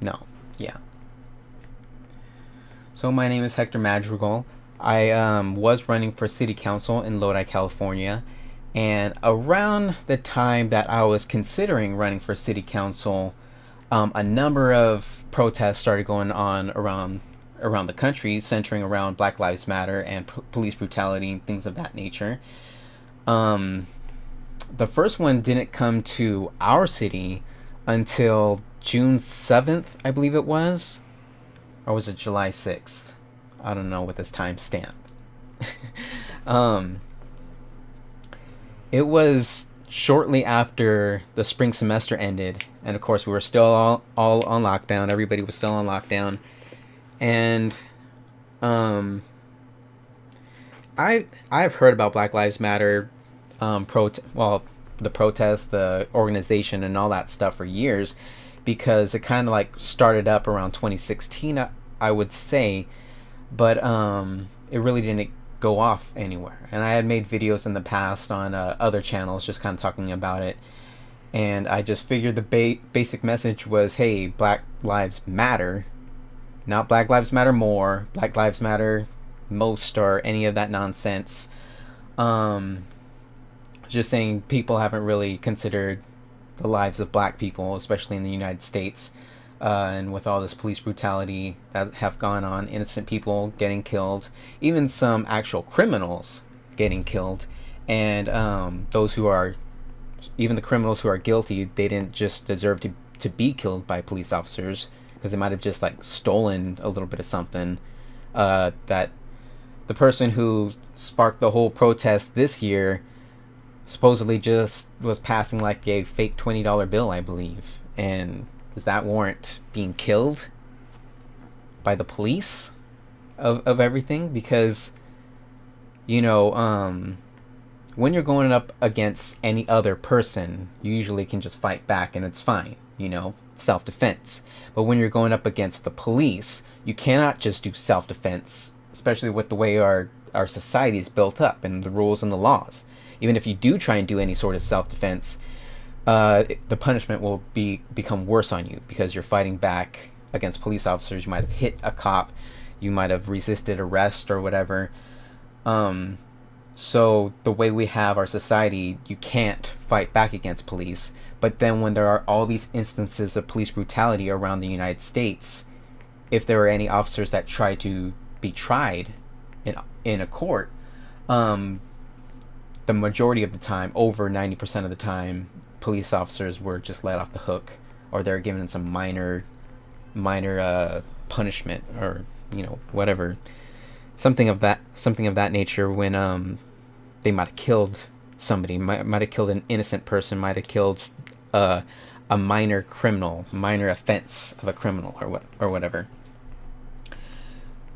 No. Yeah. So my name is Hector Madrigal. I was running for city council in Lodi, California, and around the time that I was considering running for city council, a number of protests started going on around the country, centering around Black Lives Matter and police brutality and things of that nature. Um, the first one didn't come to our city until June 7th, I believe it was, or was it July 6th? I don't know with this time stamp. um, it was shortly after the spring semester ended, and of course we were still all on lockdown. Everybody was still on lockdown, and um, I've heard about Black Lives Matter, the protest, the organization, and all that stuff for years, because it kind of like started up around 2016, I would say, but it really didn't go off anywhere. And I had made videos in the past on other channels just kind of talking about it, and I just figured the basic message was, hey, Black Lives Matter, not Black Lives Matter more, Black Lives Matter most, or any of that nonsense. Um, just saying people haven't really considered the lives of black people, especially in the United States, and with all this police brutality that have gone on, innocent people getting killed, even some actual criminals getting killed, and those who are, even the criminals who are guilty, they didn't just deserve to be killed by police officers, because they might have just like stolen a little bit of something. That the person who sparked the whole protest this year supposedly just was passing like a fake $20 bill, I believe. And does that warrant being killed by the police of everything? Because, when you're going up against any other person, you usually can just fight back and it's fine, self-defense. But when you're going up against the police, you cannot just do self-defense, especially with the way our society is built up and the rules and the laws. Even if you do try and do any sort of self-defense, the punishment will become worse on you, because you're fighting back against police officers. You might have hit a cop, you might have resisted arrest or whatever. So the way we have our society, you can't fight back against police. But then when there are all these instances of police brutality around the United States, if there are any officers that try to be tried in a court, the majority of the time, over 90% of the time, police officers were just let off the hook, or they're given some minor punishment, or whatever, something of that nature, when they might have killed somebody, might have killed an innocent person, might have killed a minor criminal, minor offense of a criminal, or whatever.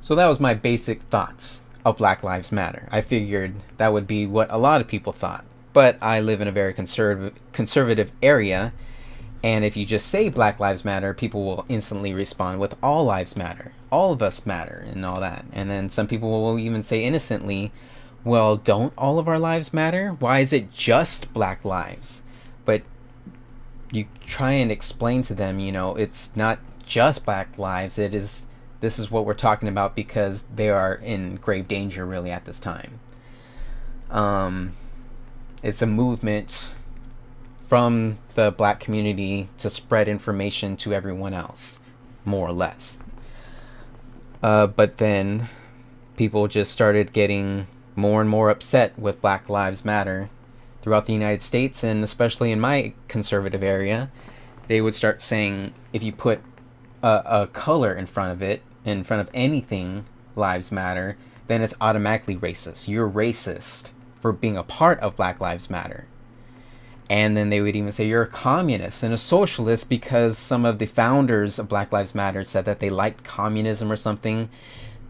So that was my basic thoughts of Black Lives Matter. I figured that would be what a lot of people thought, but I live in a very conservative area, and if you just say Black Lives Matter, people will instantly respond with all lives matter, all of us matter, and all that. And then some people will even say innocently, well, don't all of our lives matter? Why is it just black lives? But you try and explain to them, it's not just black lives, this is what we're talking about, because they are in grave danger really at this time. It's a movement from the black community to spread information to everyone else, more or less. But then people just started getting more and more upset with Black Lives Matter throughout the United States, and especially in my conservative area. They would start saying, if you put a color in front of it, in front of anything Lives Matter, then it's automatically racist. You're racist for being a part of Black Lives Matter. And then they would even say you're a communist and a socialist, because some of the founders of Black Lives Matter said that they liked communism or something.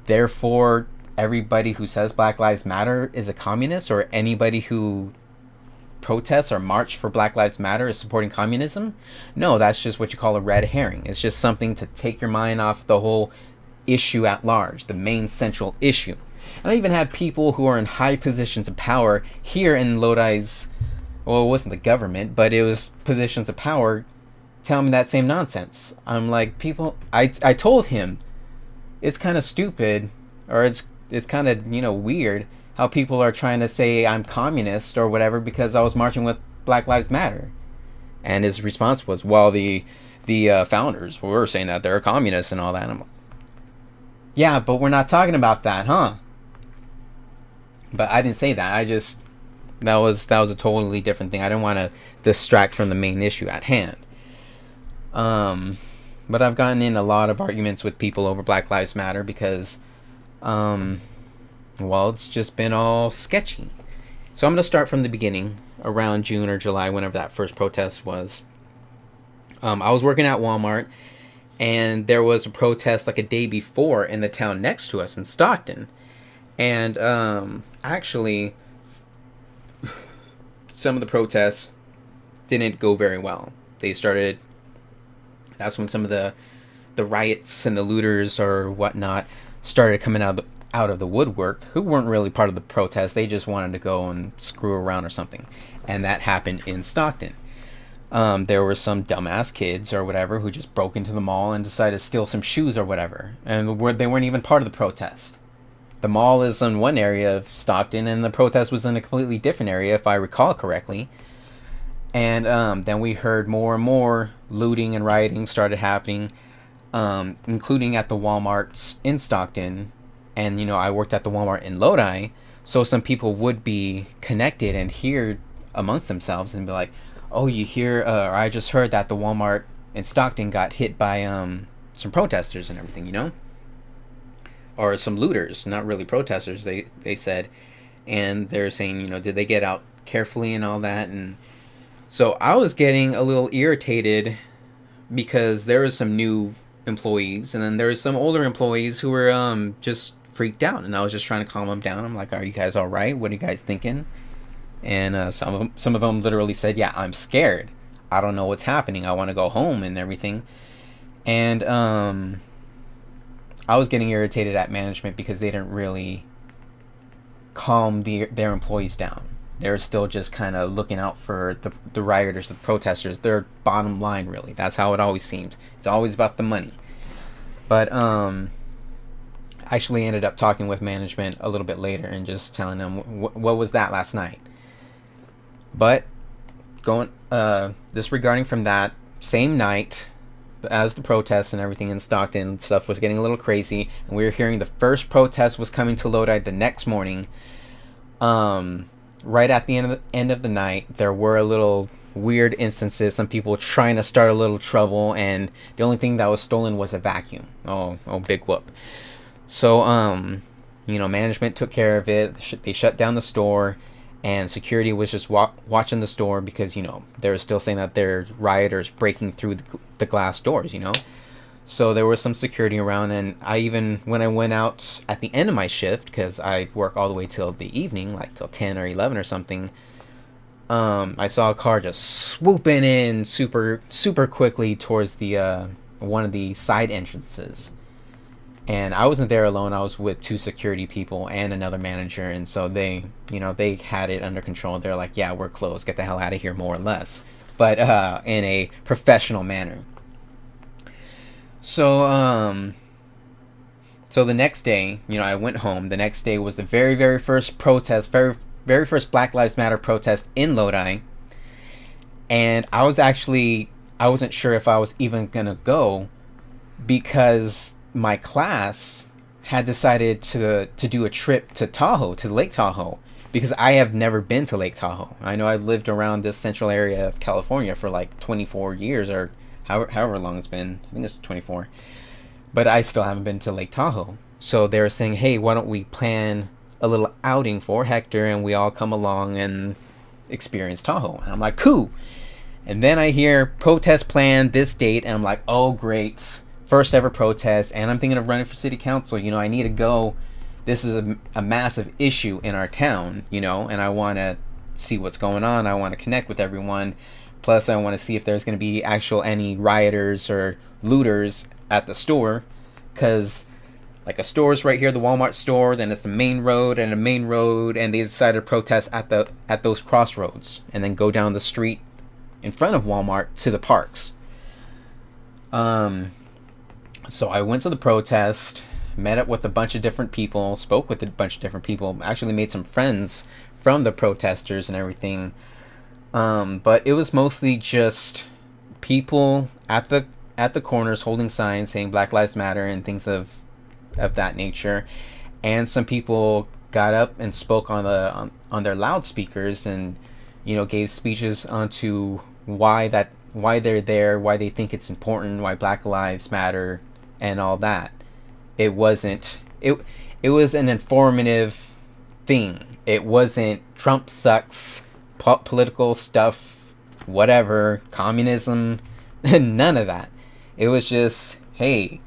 Therefore, everybody who says Black Lives Matter is a communist, or anybody who protests or march for Black Lives Matter is supporting communism. No, that's just what you call a red herring. It's just something to take your mind off the whole issue at large, the main central issue. And I even had people who are in high positions of power here in Lodi's, well, it wasn't the government, but it was positions of power, telling me that same nonsense. I'm like, people, I told him it's kind of stupid, or it's kind of, weird how people are trying to say I'm communist or whatever because I was marching with Black Lives Matter. And his response was, well, the founders were saying that they're communists and all that. And I'm like, yeah, but we're not talking about that, huh? But I didn't say that. That was a totally different thing. I didn't want to distract from the main issue at hand. But I've gotten in a lot of arguments with people over Black Lives Matter because, well, it's just been all sketchy. So I'm going to start from the beginning, around June or July, whenever that first protest was. I was working at Walmart, and there was a protest like a day before in the town next to us in Stockton. And actually, some of the protests didn't go very well. That's when some of the riots and the looters or whatnot started coming out of the woodwork, who weren't really part of the protest. They just wanted to go and screw around or something. And that happened in Stockton. There were some dumbass kids or whatever who just broke into the mall and decided to steal some shoes or whatever. And they weren't even part of the protest. The mall is in one area of Stockton, and the protest was in a completely different area, if I recall correctly. And then we heard more and more looting and rioting started happening, including at the Walmarts in Stockton. And, I worked at the Walmart in Lodi, so some people would be connected and hear amongst themselves and be like, oh, you hear, or I just heard that the Walmart in Stockton got hit by some protesters and everything, or some looters, not really protesters, they said. And they're saying, did they get out carefully and all that? And so I was getting a little irritated because there was some new employees, and then there was some older employees who were just freaked out, and I was just trying to calm them down. I'm like, are you guys all right? What are you guys thinking? And some of them literally said, yeah, I'm scared. I don't know what's happening. I want to go home and everything. And I was getting irritated at management because they didn't really calm their employees down. They're still just kind of looking out for the rioters, the protesters, their bottom line, really. That's how it always seems. It's always about the money. But I actually ended up talking with management a little bit later and just telling them what was that last night. But disregarding from that, same night as the protests and everything in Stockton, stuff was getting a little crazy, and we were hearing the first protest was coming to Lodi the next morning. Right at the end of the night, there were a little weird instances, some people trying to start a little trouble, and the only thing that was stolen was a vacuum. Oh, big whoop. So, management took care of it. They shut down the store, and security was just watching the store because, they were still saying that there's rioters breaking through the glass doors, So there was some security around, and when I went out at the end of my shift, because I work all the way till the evening, like till 10 or 11 or something, I saw a car just swooping in super, super quickly towards the one of the side entrances. And I wasn't there alone. I was with two security people and another manager, and so they had it under control. They're like, yeah, we're closed. Get the hell out of here, more or less. But in a professional manner. So, so the next day, I went home. The next day was the very, very first protest, very first Black Lives Matter protest in Lodi. And I wasn't sure if I was even going to go because my class had decided to do a trip to Tahoe, to Lake Tahoe, because I have never been to Lake Tahoe. I know I've lived around this central area of California for like 24 years or however long it's been. I think it's 24. But I still haven't been to Lake Tahoe. So they were saying, hey, why don't we plan a little outing for Hector and we all come along and experience Tahoe? And I'm like, cool. And then I hear protest plan this date, and I'm like, oh, great. First ever protest, and I'm thinking of running for city council. I need to go. This is a massive issue in our town, and I want to see what's going on. I want to connect with everyone. Plus, I want to see if there's going to be any rioters or looters at the store, because like a store's right here, the Walmart store, then it's the main road, and they decided to protest at those crossroads, and then go down the street in front of Walmart to the parks. Um, so I went to the protest, met up with a bunch of different people, spoke with a bunch of different people, actually made some friends from the protesters and everything. But it was mostly just people at the corners holding signs saying Black Lives Matter and things of that nature, and some people got up and spoke on their loudspeakers and gave speeches onto why they're there, why they think it's important, why Black Lives Matter, and all that. It wasn't it was an informative thing. It wasn't Trump sucks, political stuff, whatever, communism, none of that. It was just, hey,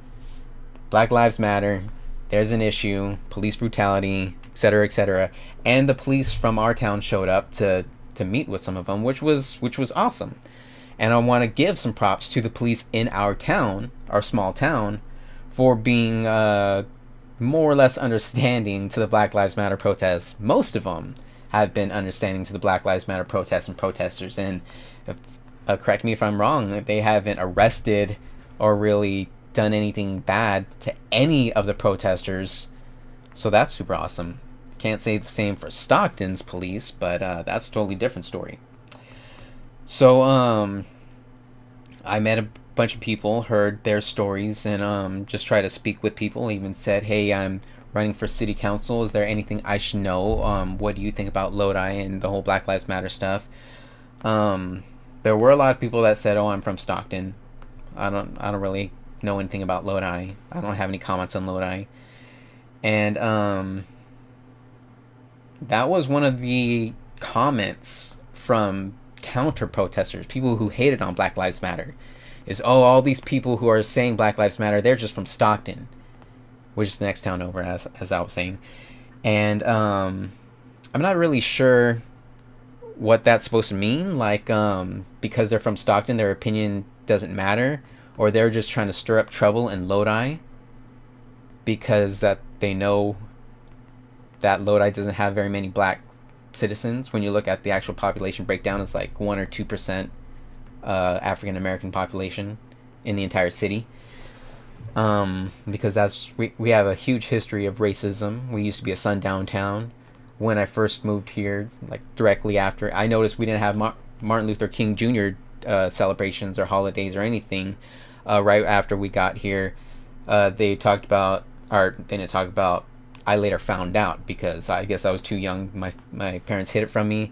Black Lives Matter, there's an issue, police brutality, etc., etc. And the police from our town showed up to meet with some of them, which was awesome. And I want to give some props to the police in our town, our small town, for being more or less understanding to the Black Lives Matter protests. Most of them have been understanding to the Black Lives Matter protests and protesters. And if, correct me if I'm wrong, they haven't arrested or really done anything bad to any of the protesters. So that's super awesome. Can't say the same for Stockton's police, but that's a totally different story. So I met a bunch of people, heard their stories, and just tried to speak with people. Even said, hey, I'm running for city council. Is there anything I should know? What do you think about Lodi and the whole Black Lives Matter stuff? There were a lot of people that said, oh, I'm from Stockton. I don't really know anything about Lodi. I don't have any comments on Lodi. And that was one of the comments from counter protesters, people who hated on Black Lives Matter, is, oh, all these people who are saying Black Lives Matter, they're just from Stockton, which is the next town over, as I was saying. And I'm not really sure what that's supposed to mean, like because they're from Stockton, their opinion doesn't matter, or they're just trying to stir up trouble in Lodi because that they know that Lodi doesn't have very many black citizens. When you look at the actual population breakdown, it's like 1 or 2% African American population in the entire city. Because we have a huge history of racism. We used to be a sundown town. When I first moved here, like directly after, I noticed we didn't have Martin Luther King Jr. Celebrations or holidays or anything. Right after we got here, they didn't talk about. I later found out, because I guess I was too young. My parents hid it from me,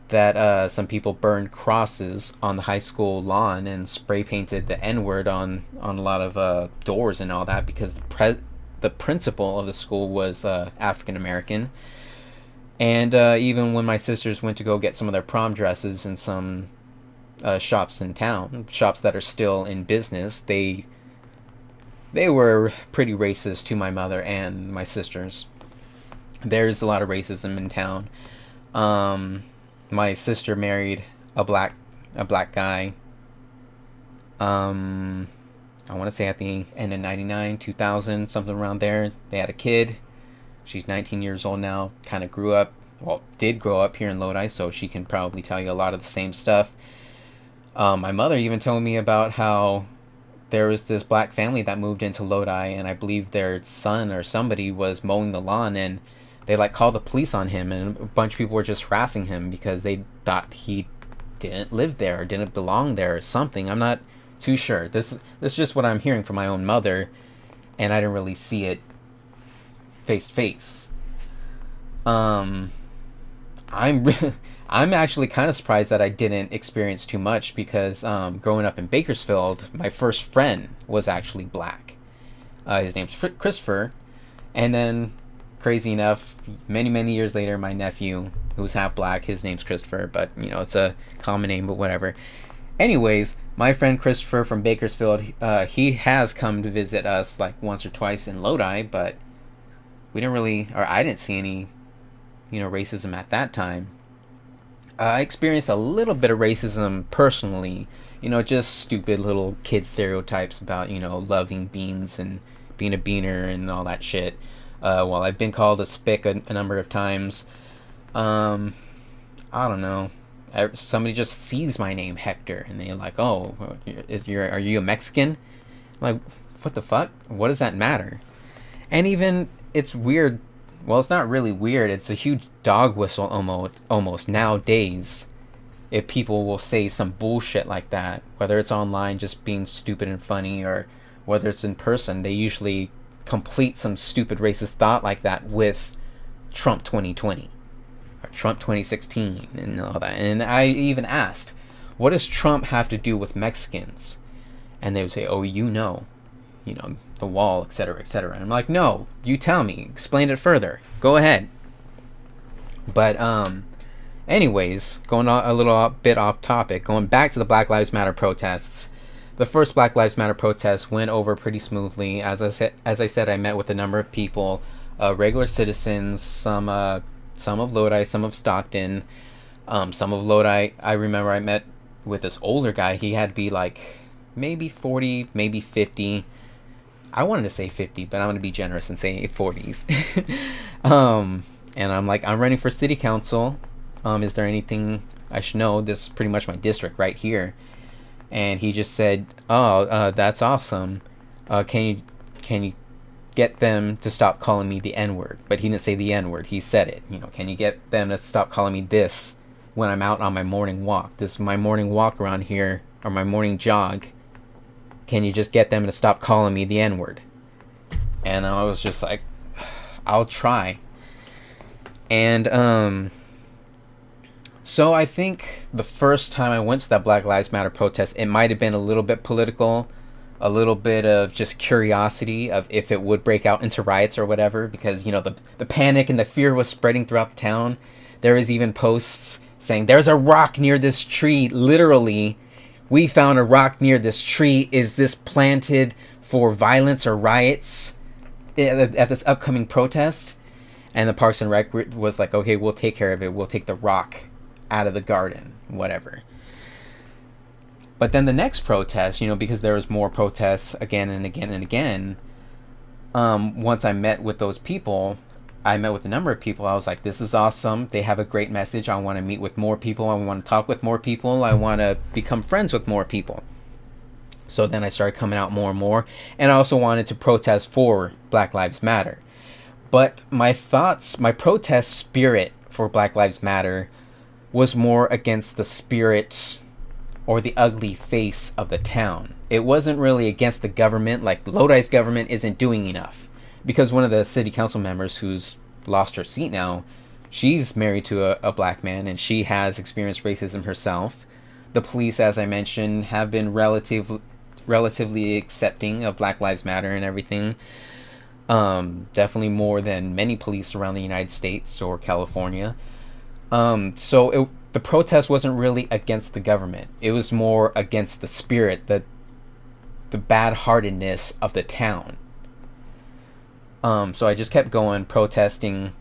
that some people burned crosses on the high school lawn and spray painted the N-word on a lot of doors and all that, because the principal of the school was African American. And even when my sisters went to go get some of their prom dresses in some shops in town, shops that are still in business, they were pretty racist to my mother and my sisters. There's a lot of racism in town. My sister married a black guy. I want to say at the end of 99, 2000, something around there. They had a kid. She's 19 years old now. Kind of did grow up here in Lodi, so she can probably tell you a lot of the same stuff. My mother even told me about how there was this black family that moved into Lodi, and I believe their son or somebody was mowing the lawn, and they called the police on him, and a bunch of people were just harassing him because they thought he didn't live there or didn't belong there or something. I'm not too sure. This is just what I'm hearing from my own mother, and I didn't really see it face to face. I'm actually kind of surprised that I didn't experience too much, because growing up in Bakersfield, my first friend was actually black. His name's Christopher, and then, crazy enough, many years later, my nephew, who's half black, his name's Christopher, but it's a common name, but whatever. Anyways, my friend Christopher from Bakersfield, he has come to visit us once or twice in Lodi, but I didn't see any racism at that time. I experienced a little bit of racism personally, just stupid little kid stereotypes about, loving beans and being a beaner and all that shit. Well, I've been called a spick a number of times. I don't know. Somebody just sees my name, Hector, and they're like, oh, are you a Mexican? Like, what the fuck? What does that matter? And even it's weird. Well, it's not really weird. It's a huge dog whistle almost nowadays. If people will say some bullshit like that, whether it's online just being stupid and funny, or whether it's in person, they usually complete some stupid racist thought like that with Trump 2020 or Trump 2016 and all that. And I even asked, what does Trump have to do with Mexicans? And they would say, oh, the wall, etc., etc. And I'm like, no, you tell me, explain it further, go ahead. But anyways, going on a little bit off topic, going back to the Black Lives Matter protests. The first Black Lives Matter protest went over pretty smoothly. As I said, I met with a number of people, regular citizens, some of Lodi, some of Stockton, some of Lodi. I remember I met with this older guy. He had to be like maybe 40, maybe 50. I wanted to say 50, but I'm going to be generous and say 40s. And I'm like, I'm running for city council. Is there anything I should know? This is pretty much my district right here. And he just said, oh, that's awesome. Can you get them to stop calling me the N-word? But he didn't say the N-word. He said it. Can you get them to stop calling me this when I'm out on my morning walk? This is my morning walk around here, or my morning jog. Can you just get them to stop calling me the N-word? And I was just like, I'll try. And so I think the first time I went to that Black Lives Matter protest, it might have been a little bit political, a little bit of just curiosity of if it would break out into riots or whatever, because the panic and the fear was spreading throughout the town. There was even posts saying, there's a rock near this tree. Literally, we found a rock near this tree. Is this planted for violence or riots at this upcoming protest? And the Parks and Rec was like, okay, we'll take care of it. We'll take the rock out of the garden, whatever. But then the next protest, because there was more protests again and again and again, once I met with those people, I met with a number of people. I was like, this is awesome. They have a great message. I want to meet with more people. I want to talk with more people. I want to become friends with more people. So then I started coming out more and more. And I also wanted to protest for Black Lives Matter. But my protest spirit for Black Lives Matter was more against the spirit or the ugly face of the town. It wasn't really against the government, like Lodi's government isn't doing enough. Because one of the city council members who's lost her seat now, she's married to a black man and she has experienced racism herself. The police, as I mentioned, have been relatively accepting of Black Lives Matter and everything. Definitely more than many police around the United States or California. So the protest wasn't really against the government. It was more against the spirit, the bad-heartedness of the town. So I just kept going, protesting,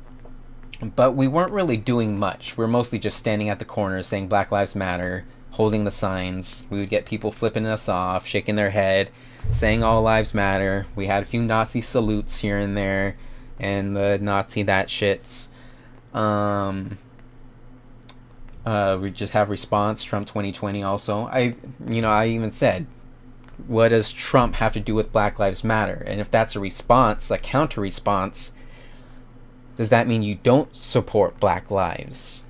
but we weren't really doing much. We're mostly just standing at the corners saying Black Lives Matter, holding the signs. We would get people flipping us off, shaking their head, saying all lives matter. We had a few Nazi salutes here and there, and the Nazi that shits. We just have response, Trump 2020 also. I even said, what does Trump have to do with Black Lives Matter? And if that's a response, a counter response, does that mean you don't support Black lives?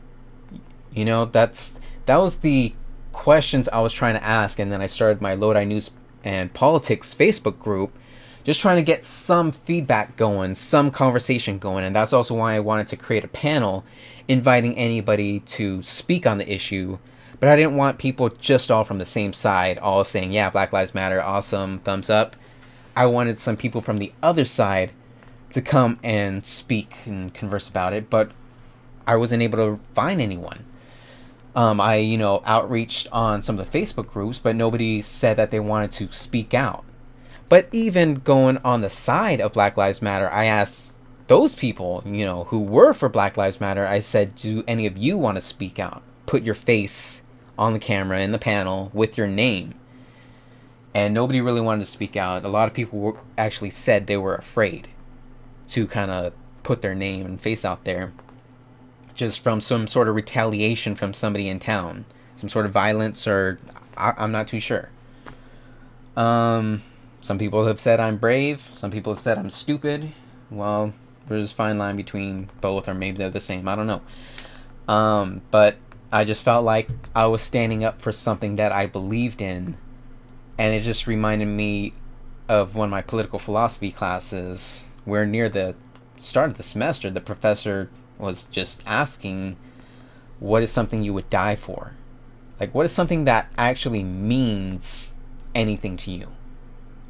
That was the questions I was trying to ask. And then I started my Lodi News and Politics Facebook group, just trying to get some feedback going, some conversation going. And that's also why I wanted to create a panel inviting anybody to speak on the issue. But I didn't want people just all from the same side, all saying, yeah, Black Lives Matter, awesome, thumbs up. I wanted some people from the other side to come and speak and converse about it, but I wasn't able to find anyone. I outreached on some of the Facebook groups, but nobody said that they wanted to speak out. But even going on the side of Black Lives Matter, I asked those people, who were for Black Lives Matter, I said, do any of you want to speak out? Put your face on the camera in the panel with your name. And nobody really wanted to speak out. A lot of people actually said they were afraid to kind of put their name and face out there, just from some sort of retaliation from somebody in town, some sort of violence, or I'm not too sure. Some people have said I'm brave. Some people have said I'm stupid. Well, there's a fine line between both, or maybe they're the same. I don't know. But I just felt like I was standing up for something that I believed in. And it just reminded me of one of my political philosophy classes, where near the start of the semester, the professor was just asking, what is something you would die for? Like, what is something that actually means anything to you?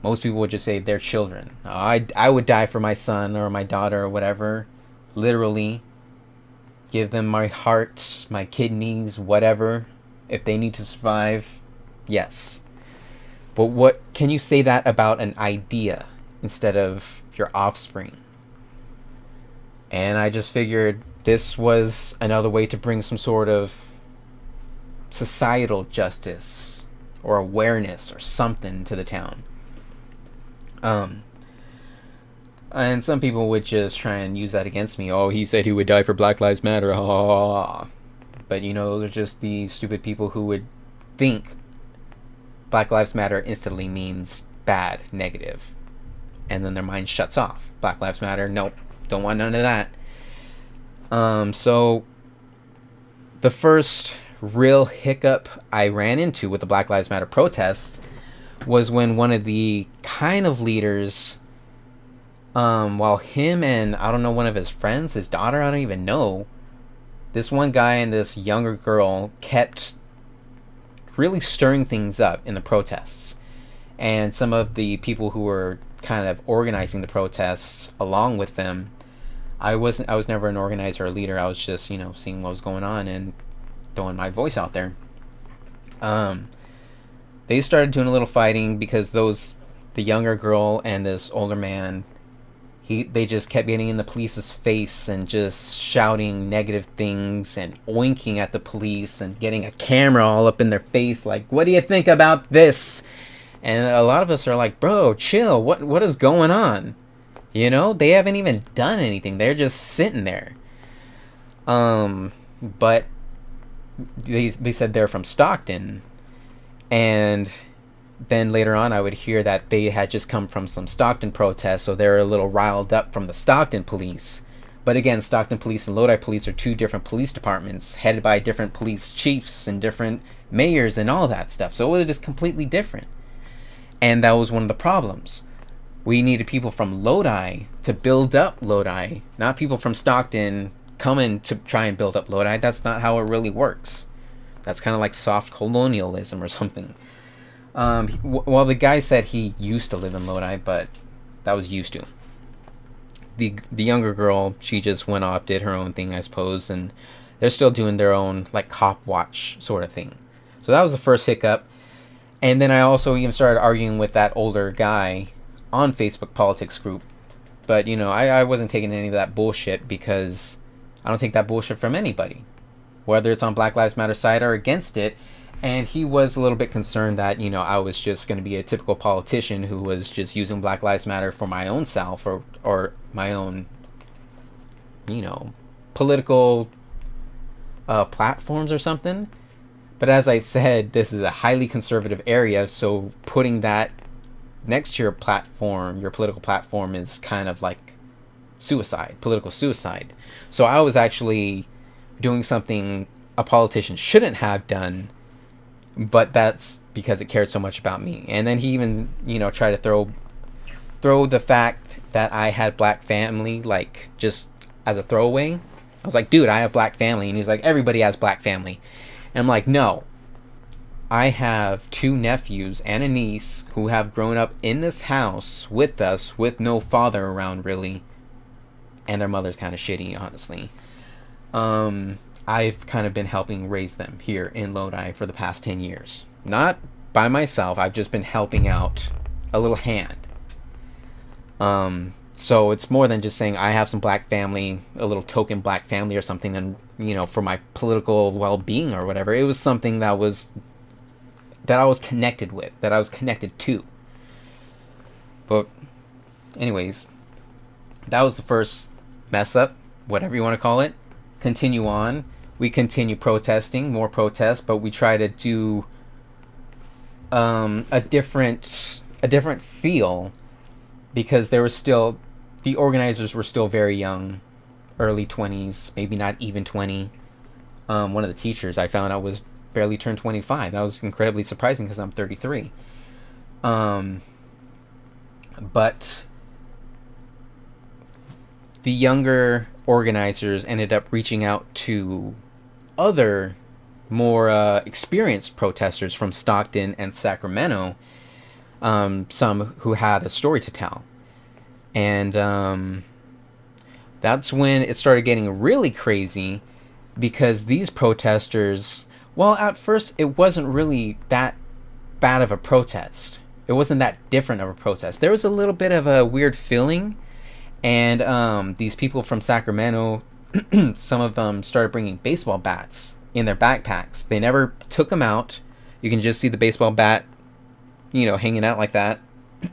Most people would just say their children. I would die for my son or my daughter or whatever. Literally. Give them my heart, my kidneys, whatever. If they need to survive, yes. But what can you say that about an idea instead of your offspring? And I just figured this was another way to bring some sort of societal justice or awareness or something to the town. And some people would just try and use that against me. Oh, he said he would die for Black Lives Matter. But you know, those are just the stupid people who would think Black Lives Matter instantly means bad, negative. And then their mind shuts off. Black Lives Matter, nope, don't want none of that. So the first real hiccup I ran into with the Black Lives Matter protests was when one of the kind of leaders, while him and I don't know, one of his friends, his daughter, I don't even know, this one guy and this younger girl kept really stirring things up in the protests. And some of the people who were kind of organizing the protests along with them, I was never an organizer or leader. I was just, you know, seeing what was going on and throwing my voice out there. They started doing a little fighting because the younger girl and this older man, they just kept getting in the police's face and just shouting negative things and oinking at the police and getting a camera all up in their face like, what do you think about this? And a lot of us are like, bro, chill, what is going on? You know, they haven't even done anything. They're just sitting there. But they said they're from Stockton. And then later on I would hear that they had just come from some Stockton protests, so they're a little riled up from the Stockton police. But again, Stockton police and Lodi police are two different police departments headed by different police chiefs and different mayors and all that stuff. So it is completely different. And that was one of the problems. We needed people from Lodi to build up Lodi, not people from Stockton coming to try and build up Lodi. That's not how it really works. That's kind of like soft colonialism or something. Well, the guy said he used to live in Lodi, but that was used to. The younger girl, she just went off, did her own thing, I suppose, and they're still doing their own like cop watch sort of thing. So that was the first hiccup. And then I also even started arguing with that older guy on Facebook politics group. But, you know, I wasn't taking any of that bullshit because I don't take that bullshit from anybody, whether it's on Black Lives Matter side or against it. And he was a little bit concerned that, you know, I was just going to be a typical politician who was just using Black Lives Matter for my own self or my own, you know, political platforms or something. But as I said, this is a highly conservative area, so putting that next to your platform, your political platform, is kind of like suicide, political suicide. So I was actually doing something a politician shouldn't have done, but that's because it cared so much about me. And then he even, you know, tried to throw the fact that I had black family, like, just as a throwaway. I was like, dude, I have black family. And he's like, everybody has black family. And I'm like, no. I have 2 nephews and a niece who have grown up in this house with us with no father around, really. And their mother's kind of shitty, honestly. I've kind of been helping raise them here in Lodi for the past 10 years. Not by myself. I've just been helping out a little hand. So it's more than just saying I have some black family, a little token black family or something, and, you know, for my political well-being or whatever. It was something that I was connected with, that I was connected to. But anyways, that was the first mess up, whatever you want to call it. Continue on. We continue protesting, more protests, but we try to do a different a different feel because the organizers were still very young, early 20s, maybe not even 20. One of the teachers I found out was barely turned 25. That was incredibly surprising because I'm 33. But the younger organizers ended up reaching out to other more experienced protesters from Stockton and Sacramento, some who had a story to tell. And that's when it started getting really crazy because these protesters, well, at first it wasn't really that bad of a protest. It wasn't that different of a protest. There was a little bit of a weird feeling, and these people from Sacramento, some of them started bringing baseball bats in their backpacks. They never took them out. You can just see the baseball bat, hanging out like that.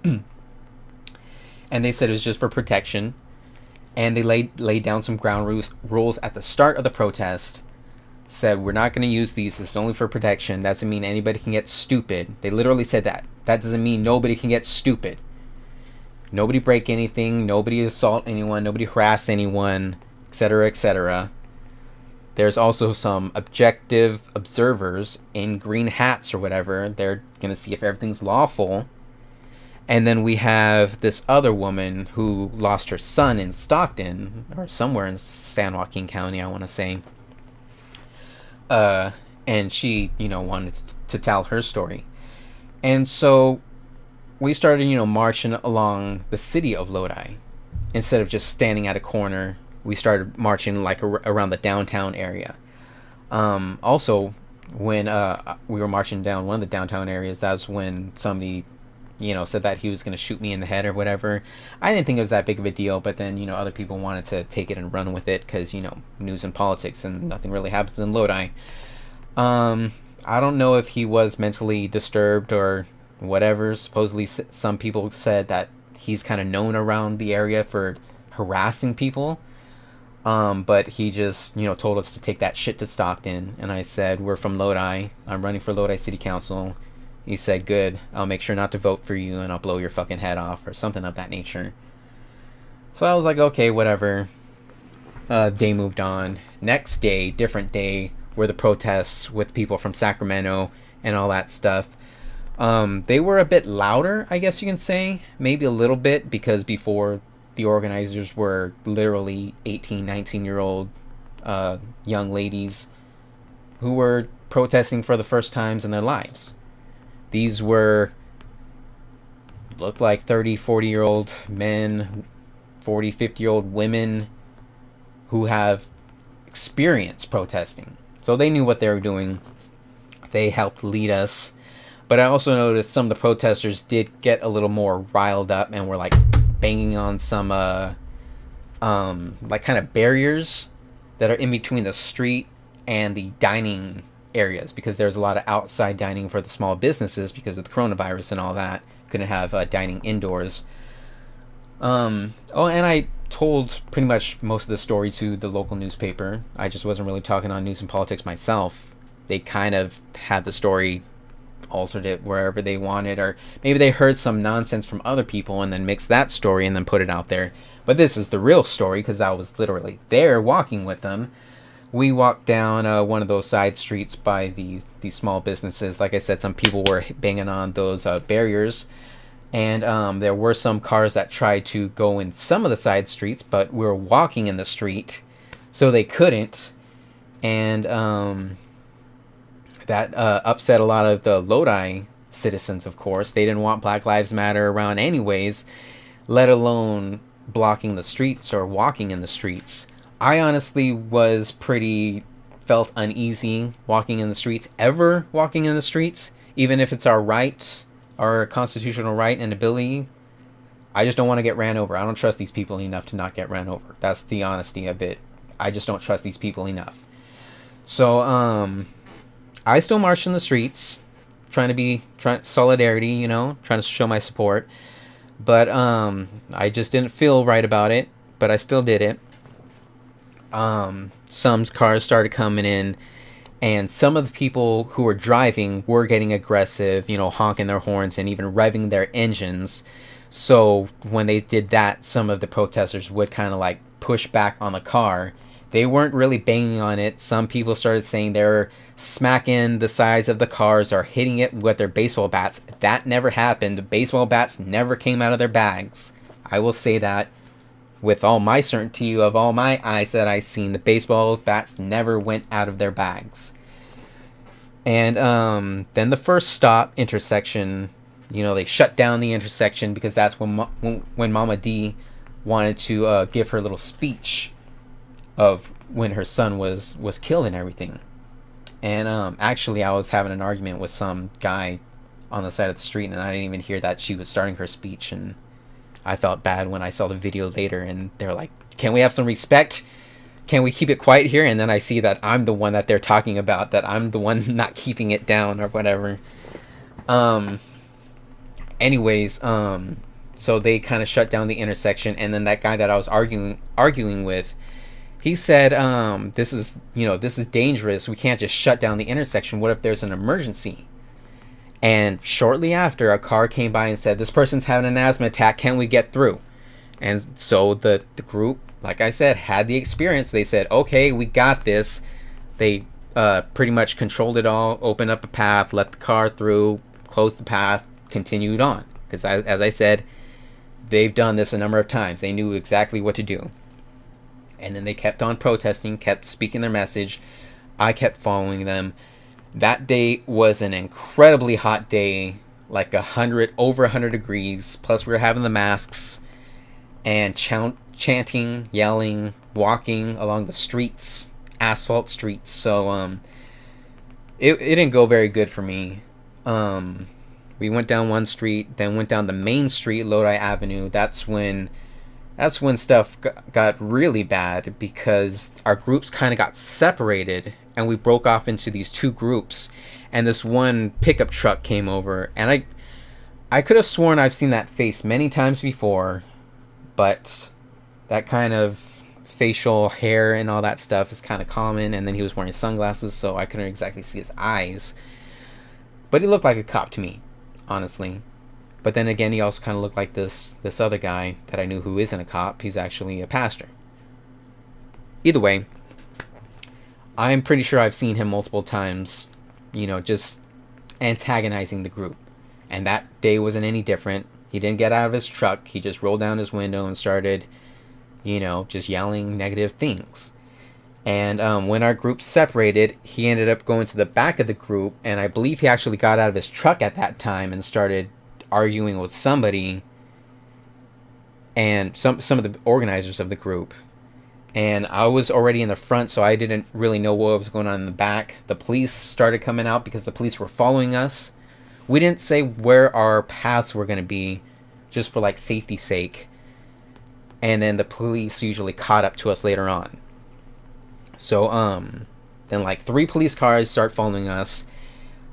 And they said it was just for protection. And they laid down some ground rules at the start of the protest. Said, we're not going to use these. This is only for protection. That doesn't mean anybody can get stupid. They literally said that. That doesn't mean nobody can get stupid. Nobody break anything. Nobody assault anyone. Nobody harass anyone, etc., etc. There's also some objective observers in green hats or whatever. They're going to see if everything's lawful. And then we have this other woman who lost her son in Stockton, or somewhere in San Joaquin County, I want to say. And she, wanted to tell her story. And so we started, marching along the city of Lodi. Instead of just standing at a corner, we started marching like around the downtown area. Also, when we were marching down one of the downtown areas, that's when somebody, said that he was going to shoot me in the head or whatever. I didn't think it was that big of a deal, but then, other people wanted to take it and run with it because, news and politics, and nothing really happens in Lodi. I don't know if he was mentally disturbed or whatever. Supposedly some people said that he's kind of known around the area for harassing people. But he just, told us to take that shit to Stockton. And I said, we're from Lodi. I'm running for Lodi City Council. He said, good. I'll make sure not to vote for you and I'll blow your fucking head off or something of that nature. So I was like, okay, whatever. Day moved on. Next day, different day, were the protests with people from Sacramento and all that stuff. They were a bit louder, I guess you can say. Maybe a little bit, because before the organizers were literally 18, 19-year-old young ladies who were protesting for the first times in their lives. These looked like 30, 40-year-old men, 40, 50-year-old women who have experience protesting. So they knew what they were doing. They helped lead us. But I also noticed some of the protesters did get a little more riled up and were like banging on some like kind of barriers that are in between the street and the dining areas, because there's a lot of outside dining for the small businesses because of the coronavirus and all that. Couldn't have dining indoors. And I told pretty much most of the story to the local newspaper. I just wasn't really talking on news and politics myself. They kind of had the story, altered it wherever they wanted, or maybe they heard some nonsense from other people and then mixed that story and then put it out there. But this is the real story because I was literally there walking with them. We walked down one of those side streets by these small businesses. Like I said, some people were banging on those barriers. And there were some cars that tried to go in some of the side streets, but we were walking in the street, so they couldn't. And that upset a lot of the Lodi citizens, of course. They didn't want Black Lives Matter around anyways, let alone blocking the streets or walking in the streets. I honestly felt uneasy walking in the streets, ever walking in the streets, even if it's our right, our constitutional right and ability. I just don't want to get ran over. I don't trust these people enough to not get ran over. That's the honesty of it. I just don't trust these people enough. So, I still marched in the streets, trying solidarity, trying to show my support. But, I just didn't feel right about it, but I still did it. Some cars started coming in, And some of the people who were driving were getting aggressive, you know, honking their horns and even revving their engines. So when they did that, some of the protesters would kind of like push back on the car. They weren't really banging on it. Some people started saying they were smacking the sides of the cars or hitting it with their baseball bats. That never happened. The baseball bats never came out of their bags. I will say that with all my certainty of all my eyes that I've seen. The baseball bats never went out of their bags. And then the first stop, intersection, you know, they shut down the intersection because that's when Mama D wanted to give her little speech of when her son was killed and everything. And actually, I was having an argument with some guy on the side of the street, and I didn't even hear that she was starting her speech, and I felt bad when I saw the video later, and they're like, can we have some respect? Can we keep it quiet here? And then I see that I'm the one that they're talking about, that I'm the one not keeping it down or whatever. Anyways, so they kind of shut down the intersection, and then that guy that I was arguing with, he said, this is dangerous. We can't just shut down the intersection. What if there's an emergency? And shortly after, a car came by and said, this person's having an asthma attack. Can we get through? And so the group, like I said, had the experience. They said, okay, we got this. They pretty much controlled it all, opened up a path, let the car through, closed the path, continued on. Because as I said, they've done this a number of times. They knew exactly what to do. And then they kept on protesting, kept speaking their message. I kept following them. That day was an incredibly hot day, like over 100 degrees. Plus we were having the masks and chanting, yelling, walking along the streets, asphalt streets. So it didn't go very good for me. We went down one street, then went down the main street, Lodi Avenue. That's when stuff got really bad, because our groups kind of got separated and we broke off into these two groups, and this one pickup truck came over, and I could have sworn I've seen that face many times before, but that kind of facial hair and all that stuff is kind of common, and then he was wearing sunglasses, so I couldn't exactly see his eyes, but he looked like a cop to me, honestly. But then again, he also kind of looked like this other guy that I knew who isn't a cop. He's actually a pastor. Either way, I'm pretty sure I've seen him multiple times, you know, just antagonizing the group. And that day wasn't any different. He didn't get out of his truck. He just rolled down his window and started, you know, just yelling negative things. And when our group separated, he ended up going to the back of the group. And I believe he actually got out of his truck at that time and started arguing with somebody, and some of the organizers of the group. And I was already in the front, so I didn't really know what was going on in the back. The police started coming out because the police were following us. We didn't say where our paths were going to be, just for like safety's sake. And then the police usually caught up to us later on. So then like 3 police cars start following us.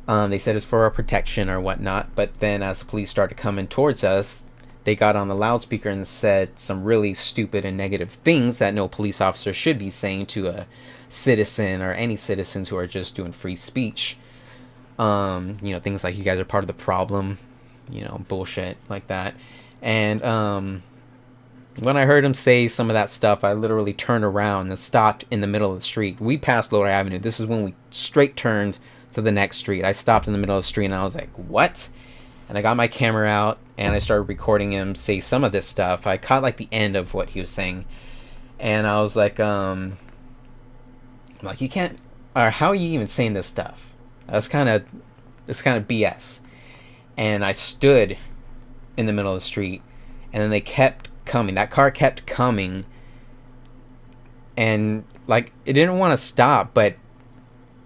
They said it's for our protection or whatnot, but then as the police started coming towards us, they got on the loudspeaker and said some really stupid and negative things that no police officer should be saying to a citizen or any citizens who are just doing free speech. You know, things like, you guys are part of the problem, you know, bullshit like that. And when I heard him say some of that stuff, I literally turned around and stopped in the middle of the street. We passed Lodi Avenue. This is when we straight turned to the next street. I stopped in the middle of the street and I was like, what? And I got my camera out and I started recording him say some of this stuff. I caught like the end of what he was saying, and I was like, I'm like, you can't, or how are you even saying this stuff? It's kind of BS. And I stood in the middle of the street, and then they kept coming. That car kept coming, and like, it didn't want to stop, but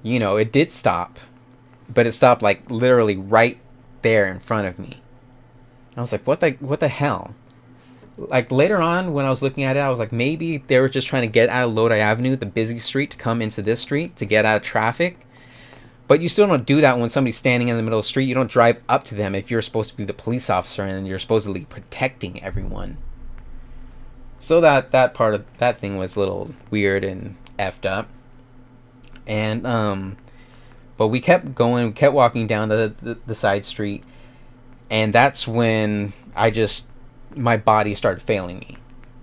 you know, it did stop, but it stopped like literally right there in front of me. I was like, what the hell? Like later on when I was looking at it, I was like, maybe they were just trying to get out of Lodi Avenue, the busy street, to come into this street to get out of traffic. But you still don't do that when somebody's standing in the middle of the street. You don't drive up to them if you're supposed to be the police officer and you're supposedly protecting everyone. So that part of that thing was a little weird and effed up. And But we kept going, kept walking down the side street, and that's when my body started failing me.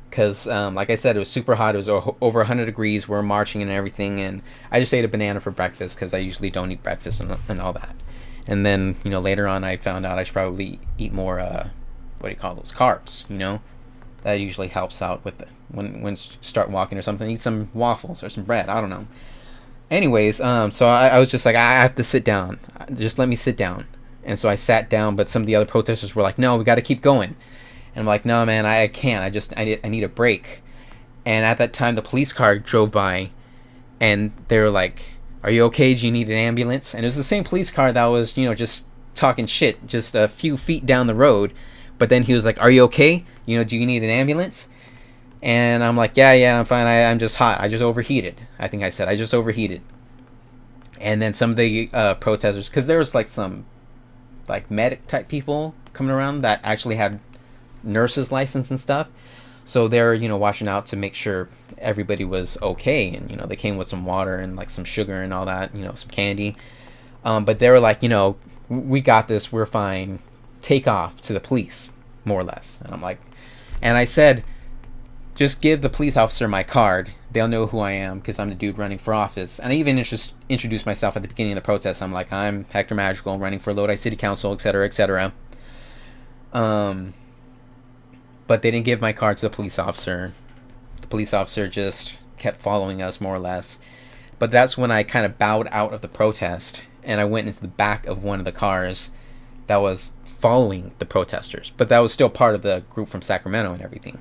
Because, like I said, it was super hot. It was over 100 degrees. We're marching and everything. And I just ate a banana for breakfast because I usually don't eat breakfast and all that. And then, later on, I found out I should probably eat more, what do you call those, carbs, That usually helps out with when start walking or something. Eat some waffles or some bread. I don't know. Anyways, so I was just like, I have to sit down. Just let me sit down. And so I sat down, but some of the other protesters were like, no, we got to keep going. And I'm like, no, man, I can't. I need a break. And at that time, the police car drove by, and they were like, are you okay? Do you need an ambulance? And it was the same police car that was, just talking shit just a few feet down the road. But then he was like, are you okay? Do you need an ambulance? And I'm like, yeah, I'm fine. I'm just hot. I just overheated. I think I said I just overheated. And then some of the protesters, because there was like some like medic type people coming around that actually had nurses license and stuff, so they're watching out to make sure everybody was okay. And they came with some water and like some sugar and all that, some candy, but they were like, we got this, we're fine, take off, to the police, more or less. And I'm like, and I said, just give the police officer my card, they'll know who I am because I'm the dude running for office. And I even introduced myself at the beginning of the protest. I'm like, I'm Hector Madrigal, running for Lodi City Council, etc., etc. But they didn't give my card to the police officer. The police officer just kept following us, more or less. But that's when I kind of bowed out of the protest, and I went into the back of one of the cars that was following the protesters. But that was still part of the group from Sacramento and everything.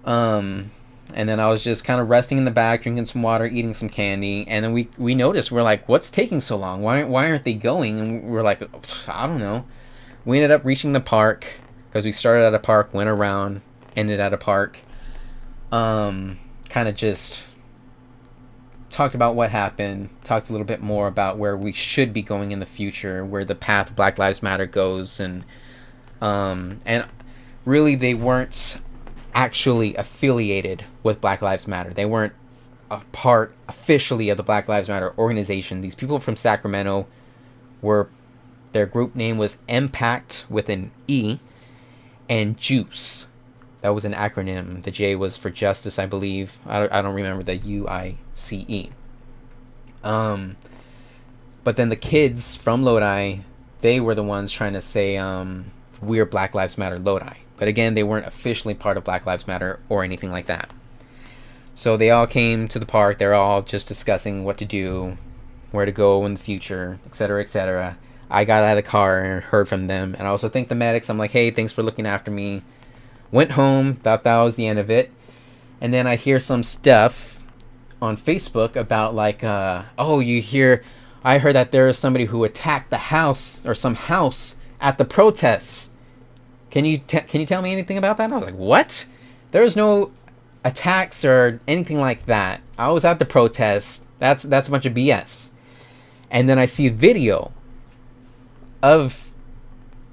And then I was just kind of resting in the back, drinking some water, eating some candy. And then we noticed, we're like, what's taking so long? Why aren't they going? And we're like, I don't know. We ended up reaching the park, because we started at a park, went around, ended at a park. Kind of just talked about what happened, talked a little bit more about where we should be going in the future, where the path of Black Lives Matter goes. And really, they weren't actually affiliated with Black Lives Matter. They weren't a part officially of the Black Lives Matter organization. These people from Sacramento their group name was Impact with an E, and JUICE. That was an acronym. The J was for justice, I believe. I don't remember the UICE. But then the kids from Lodi, they were the ones trying to say, we're Black Lives Matter Lodi. But again, they weren't officially part of Black Lives Matter or anything like that. So they all came to the park. They're all just discussing what to do, where to go in the future, etc., etc. I got out of the car and heard from them. And I also thanked the medics. I'm like, hey, thanks for looking after me. Went home, thought that was the end of it. And then I hear some stuff on Facebook about like, I heard that there is somebody who attacked the house or some house at the protests. Can you tell me anything about that? And I was like, what? There was no attacks or anything like that. I was at the protest. That's a bunch of BS. And then I see a video of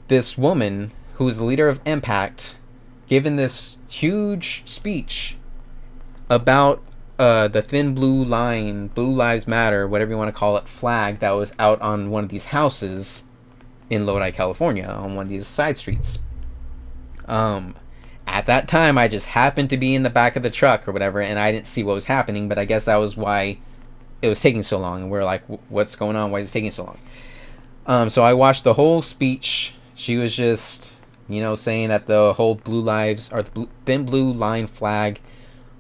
this woman who is the leader of Impact giving this huge speech about the thin blue line, Blue Lives Matter, whatever you want to call it, flag that was out on one of these houses in Lodi, California, on one of these side streets. At that time, I just happened to be in the back of the truck or whatever, and I didn't see what was happening, but I guess that was why it was taking so long. And we're like, what's going on? Why is it taking so long? So I watched the whole speech. She was just, saying that the whole Blue Lives, or the thin blue line flag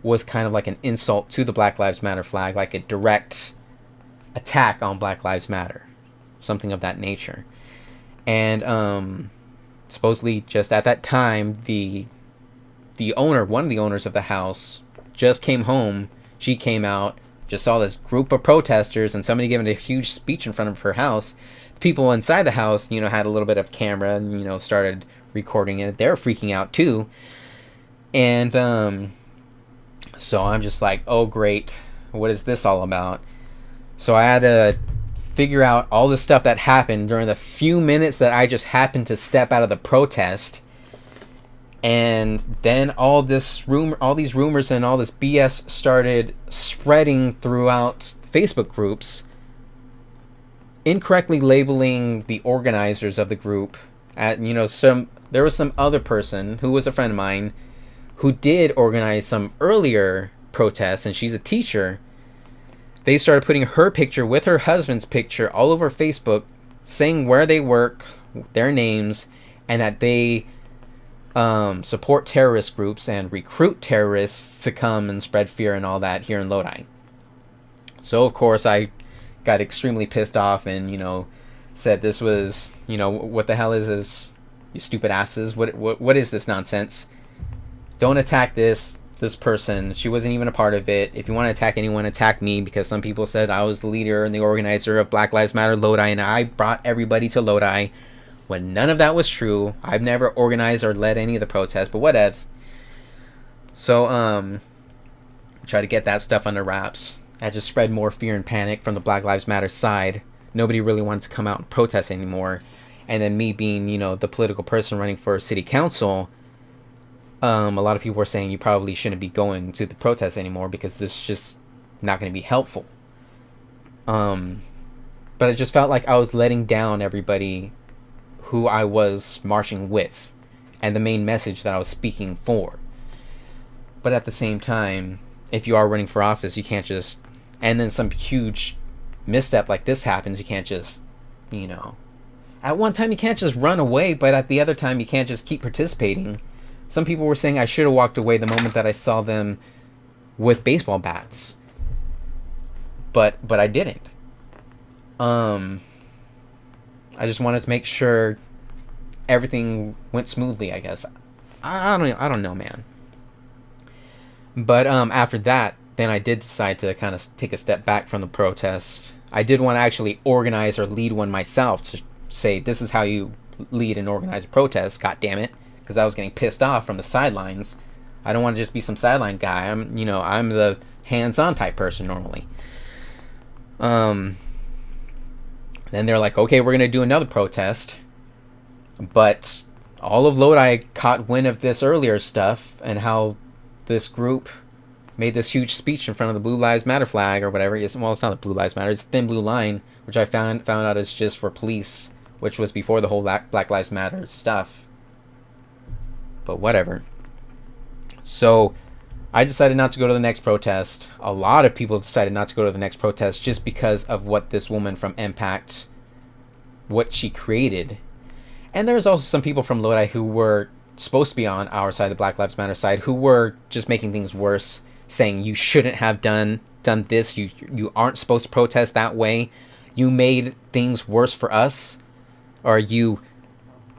was kind of like an insult to the Black Lives Matter flag, like a direct attack on Black Lives Matter, something of that nature. And supposedly just at that time, the owner, one of the owners of the house, just came home. She came out, just saw this group of protesters and somebody giving a huge speech in front of her house. People inside the house, had a little bit of camera and, started recording it. They're freaking out too. And so I'm just like, oh great, what is this all about? So I had to figure out all the stuff that happened during the few minutes that I just happened to step out of the protest. And then all these rumors and all this BS started spreading throughout Facebook groups incorrectly labeling the organizers of the group at, there was some other person who was a friend of mine who did organize some earlier protests, and she's a teacher. They started putting her picture with her husband's picture all over Facebook, saying where they work, their names, and that they support terrorist groups and recruit terrorists to come and spread fear and all that here in Lodi. So of course I got extremely pissed off and said this was what the hell is this, you stupid asses, what is this nonsense? Don't attack this person. She wasn't even a part of it. If you want to attack anyone, attack me, because some people said I was the leader and the organizer of Black Lives Matter Lodi and I brought everybody to Lodi, when none of that was true. I've never organized or led any of the protests, but whatevs. So try to get that stuff under wraps. That just spread more fear and panic from the Black Lives Matter side. Nobody really wanted to come out and protest anymore. And then me being the political person running for city council, a lot of people were saying you probably shouldn't be going to the protests anymore because this is just not going to be helpful. But I just felt like I was letting down everybody who I was marching with and the main message that I was speaking for. But at the same time, if you are running for office, you can't just, and then some huge misstep like this happens, you can't just, at one time you can't just run away, but at the other time you can't just keep participating. Some people were saying I should have walked away the moment that I saw them with baseball bats. But I didn't. I just wanted to make sure everything went smoothly, I guess. I don't know, man. But after that, then I did decide to kind of take a step back from the protest. I did want to actually organize or lead one myself, to say this is how you lead and organize a protest, god damn it. Because I was getting pissed off from the sidelines. I don't want to just be some sideline guy. I'm the hands-on type person normally. Then they're like, okay, we're gonna do another protest. But all of Lodi caught wind of this earlier stuff and how this group made this huge speech in front of the Blue Lives Matter flag or whatever. Well, it's not the Blue Lives Matter. It's Thin Blue Line, which I found out is just for police, which was before the whole Black Lives Matter stuff. But whatever. So I decided not to go to the next protest. A lot of people decided not to go to the next protest just because of what this woman from Impact, what she created. And there's also some people from Lodi who were supposed to be on our side, the Black Lives Matter side, who were just making things worse, saying you shouldn't have done this. You aren't supposed to protest that way. You made things worse for us, or you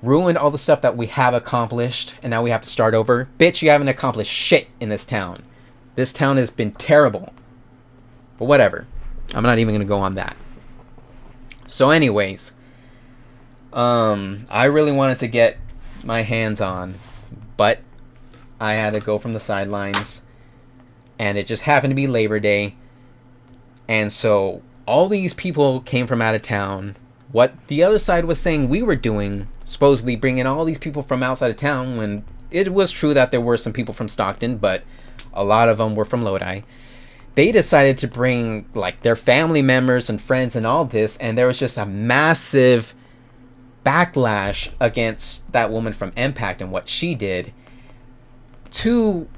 ruined all the stuff that we have accomplished, and now we have to start over. Bitch, you haven't accomplished shit in this town. This town has been terrible. But whatever. I'm not even going to go on that. So anyways, I really wanted to get my hands on, but I had to go from the sidelines, and it just happened to be Labor Day. And so all these people came from out of town. What the other side was saying we were doing, supposedly bringing all these people from outside of town, when it was true that there were some people from Stockton, but a lot of them were from Lodi. They decided to bring like their family members and friends and all this, and there was just a massive backlash against that woman from Impact and what she did to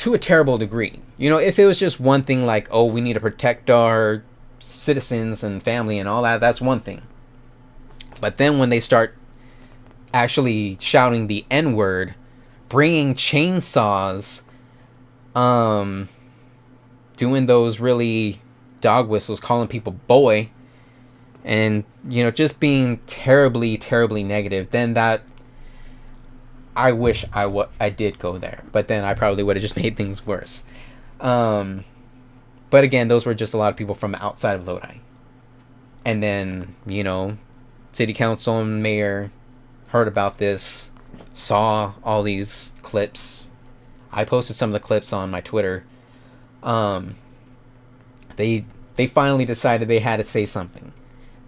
a terrible degree. If it was just one thing like, oh, we need to protect our citizens and family and all that, that's one thing. But then when they start actually shouting the N-word, bringing chainsaws, doing those really dog whistles, calling people boy, and just being terribly, terribly negative, then that, I wish I did go there, but then I probably would have just made things worse. But again, those were just a lot of people from outside of Lodi. And then, city council and mayor heard about this, saw all these clips. I posted some of the clips on my Twitter. They finally decided they had to say something.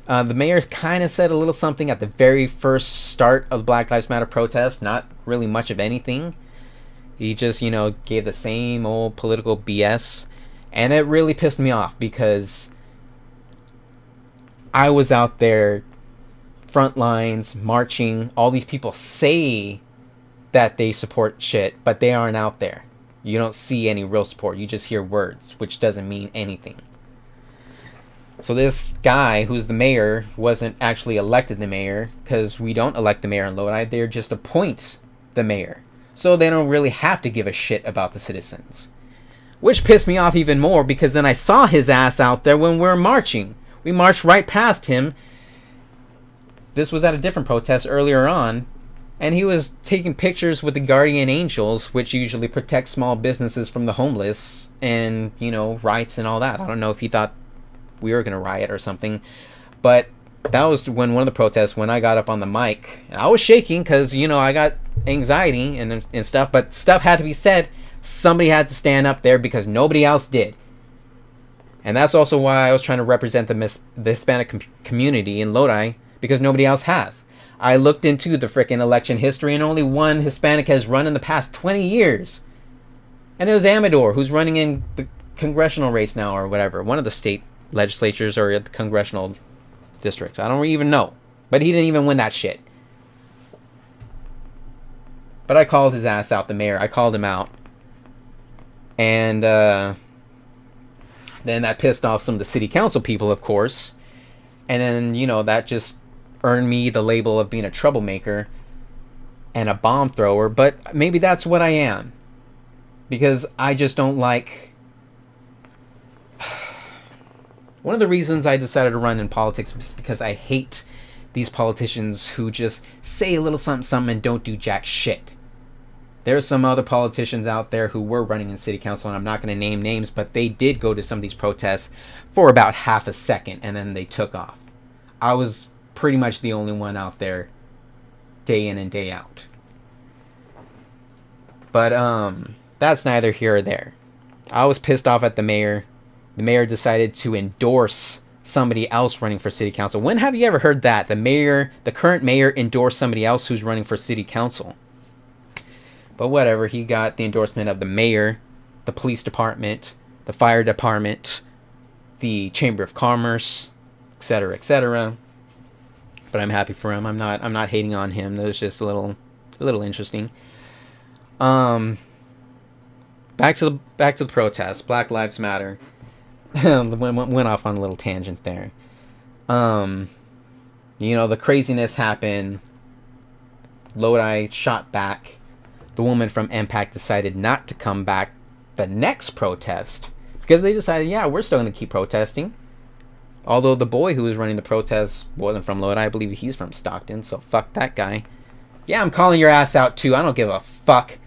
The mayor kind of said a little something at the very first start of Black Lives Matter protest, not really much of anything. He just, gave the same old political BS. And it really pissed me off because I was out there, front lines, marching. All these people say that they support shit, but they aren't out there. You don't see any real support. You just hear words, which doesn't mean anything. So this guy, who's the mayor, wasn't actually elected the mayor, because we don't elect the mayor in Lodi. They just appoint the mayor. So they don't really have to give a shit about the citizens. Which pissed me off even more, because then I saw his ass out there when we were marching. We marched right past him. This was at a different protest earlier on. And he was taking pictures with the guardian angels, which usually protect small businesses from the homeless and, you know, rights and all that. I don't know if he thought we were going to riot or something. But that was when one of the protests, when I got up on the mic. I was shaking because, you know, I got anxiety and stuff. But stuff had to be said. Somebody had to stand up there because nobody else did. And that's also why I was trying to represent the Hispanic community in Lodi, because nobody else has. I looked into the frickin' election history, and only one Hispanic has run in the past 20 years. And it was Amador, who's running in the congressional race now, or whatever. One of the state legislatures or the congressional districts. I don't even know. But he didn't even win that shit. But I called his ass out, the mayor. I called him out. And then that pissed off some of the city council people, of course. And then, you know, that just earned me the label of being a troublemaker and a bomb thrower. But maybe that's what I am. Because I just don't like... One of the reasons I decided to run in politics was because I hate these politicians who just say a little something, something and don't do jack shit. There are some other politicians out there who were running in city council, and I'm not going to name names, but they did go to some of these protests for about half a second, and then they took off. I was pretty much the only one out there day in and day out. But that's neither here or there. I was pissed off at the mayor. The mayor decided to endorse somebody else running for city council. When have you ever heard that? The current mayor endorsed somebody else who's running for city council. But whatever, he got the endorsement of the mayor, the police department, the fire department, the Chamber of Commerce, etc., etc. But I'm happy for him. I'm not hating on him. That was just a little interesting. Back to the protest. Black Lives Matter. Went off on a little tangent there. You know, the craziness happened. Lodi shot back. The woman from MPAC decided not to come back the next protest because they decided, yeah, we're still going to keep protesting. Although the boy who was running the protest wasn't from Lodi. I believe he's from Stockton, so fuck that guy. Yeah, I'm calling your ass out too. I don't give a fuck.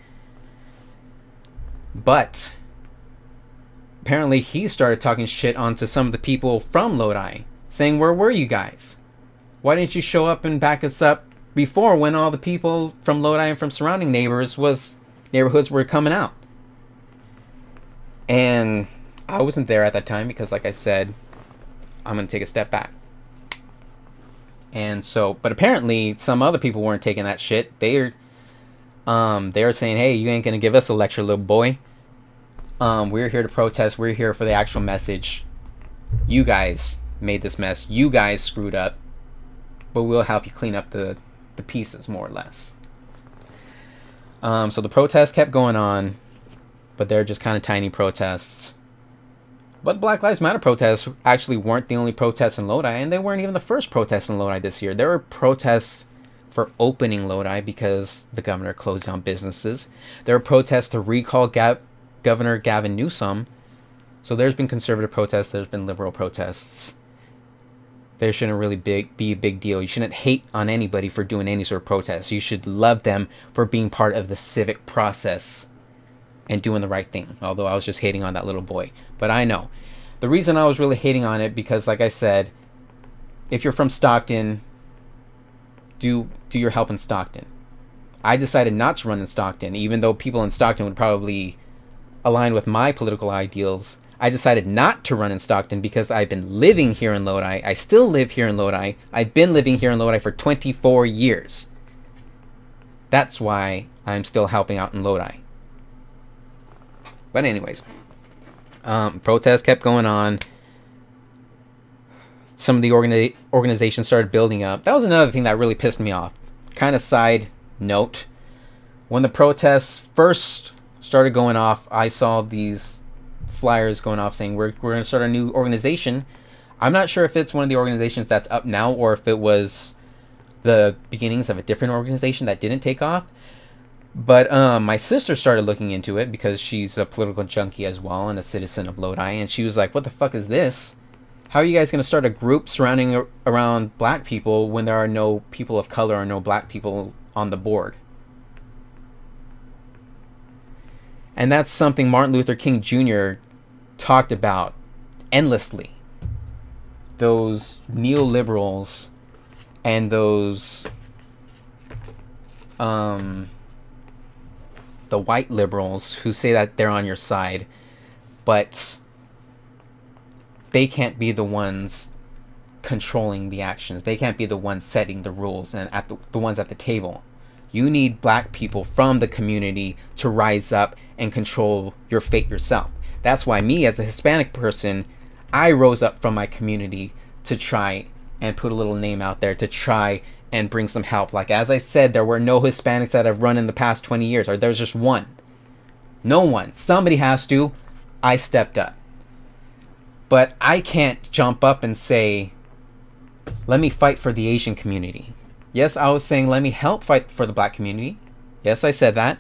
But apparently he started talking shit onto some of the people from Lodi, saying, where were you guys? Why didn't you show up and back us up before, when all the people from Lodi and from surrounding neighborhoods were coming out? And I wasn't there at that time because, like I said, I'm going to take a step back. And so, but apparently some other people weren't taking that shit. They were saying, hey, you ain't going to give us a lecture, little boy. We're here to protest. We're here for the actual message. You guys made this mess. You guys screwed up. But we'll help you clean up the pieces, more or less. So the protests kept going on, but they're just kind of tiny protests. But Black Lives Matter protests actually weren't the only protests in Lodi, and they weren't even the first protests in Lodi this year. There were protests for opening Lodi because the governor closed down businesses. There were protests to recall Governor Gavin Newsom. So there's been conservative protests, there's been liberal protests. There shouldn't really be a big deal. You shouldn't hate on anybody for doing any sort of protest. You should love them for being part of the civic process and doing the right thing. Although I was just hating on that little boy. But I know. The reason I was really hating on it, because like I said, if you're from Stockton, do your help in Stockton. I decided not to run in Stockton, even though people in Stockton would probably align with my political ideals. I decided not to run in Stockton because I've been living here in Lodi. I still live here in Lodi. I've been living here in Lodi for 24 years. That's why I'm still helping out in Lodi. But anyways, protests kept going on. some of the organizations started building up. That was another thing that really pissed me off. Kind of side note. When the protests first started going off, I saw these flyers going off saying we're going to start a new organization. I'm not sure if it's one of the organizations that's up now or if it was the beginnings of a different organization that didn't take off. But my sister started looking into it because she's a political junkie as well and a citizen of Lodi, and she was like, what the fuck is this? How are you guys going to start a group surrounding around black people when there are no people of color or no black people on the board? And that's something Martin Luther King Jr. talked about endlessly. Those neoliberals and those the white liberals who say that they're on your side, but they can't be the ones controlling the actions. They can't be the ones setting the rules and at the ones at the table. You need black people from the community to rise up and control your fate yourself. That's why me as a Hispanic person, I rose up from my community to try and put a little name out there to try and bring some help. Like, as I said, there were no Hispanics that have run in the past 20 years, or there's just one. No one. Somebody has to. I stepped up. But I can't jump up and say, let me fight for the Asian community. Yes, I was saying, let me help fight for the black community. Yes, I said that.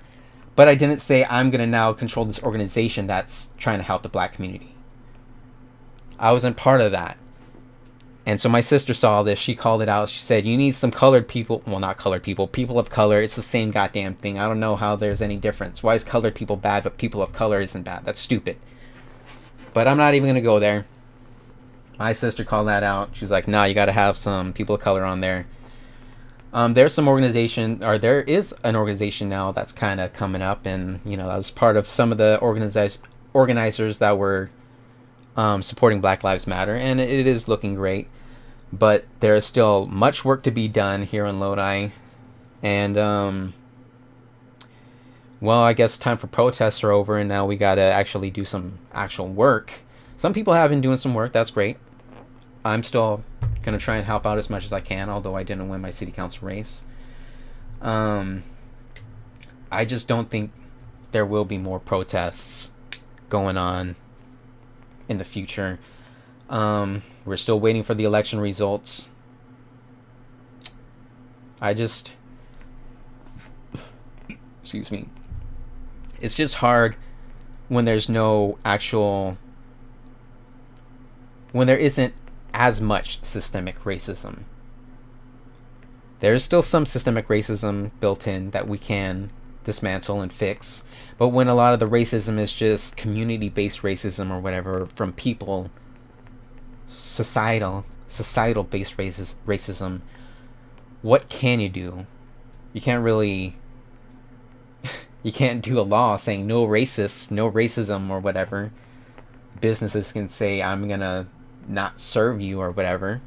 But I didn't say I'm going to now control this organization that's trying to help the black community. I wasn't part of that. And so my sister saw this. She called it out. She said, you need some colored people. Well, not colored people. People of color. It's the same goddamn thing. I don't know how there's any difference. Why is colored people bad, but people of color isn't bad? That's stupid. But I'm not even going to go there. My sister called that out. She was like, nah, you got to have some people of color on there. There's some organization, or there is an organization now that's kind of coming up. And, you know, that was part of some of the organizers that were supporting Black Lives Matter. And it is looking great. But there is still much work to be done here in Lodi. And, well, I guess time for protests are over, and now we got to actually do some actual work. Some people have been doing some work. That's great. I'm still going to try and help out as much as I can, although I didn't win my city council race. I just don't think there will be more protests going on in the future. We're still waiting for the election results. Excuse me. It's just hard when there's no actual, when there isn't as much systemic racism. There's still some systemic racism built in that we can dismantle and fix. But when a lot of the racism is just community-based racism or whatever from people, societal-based racism, what can you do? You can't really, you can't do a law saying no racists, no racism or whatever. Businesses can say, I'm gonna not serve you or whatever.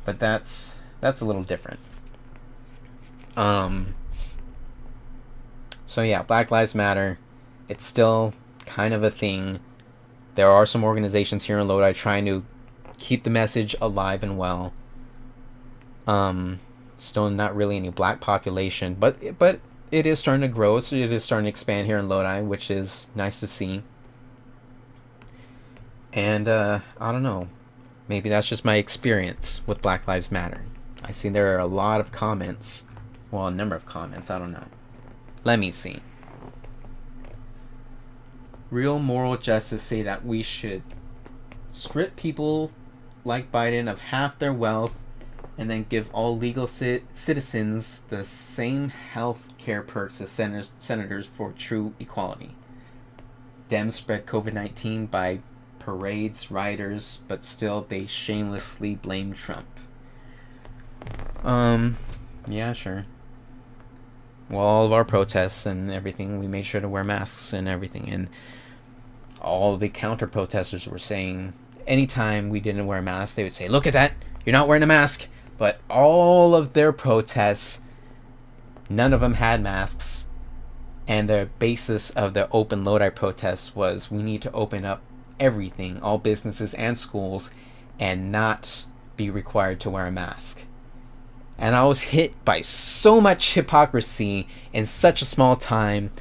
But that's a little different. So yeah, Black Lives Matter. It's still kind of a thing. There are some organizations here in Lodi trying to keep the message alive and well. Still not really any black population, but it is starting to grow. So it is starting to expand here in Lodi, which is nice to see. And I don't know. Maybe that's just my experience with Black Lives Matter. I see there are a lot of comments. Well, a number of comments. I don't know. Let me see. Real moral justice say that we should strip people like Biden of half their wealth and then give all legal citizens the same health care perks as senators for true equality. Dems spread COVID-19 by parades, rioters, but still they shamelessly blame Trump. Yeah, sure. Well, all of our protests and everything, we made sure to wear masks and everything. And all the counter protesters were saying, anytime we didn't wear masks, they would say, look at that, you're not wearing a mask. But all of their protests, none of them had masks. And the basis of the Open Lodi protests was we need to open up everything, all businesses and schools, and not be required to wear a mask. And I was hit by so much hypocrisy in such a small time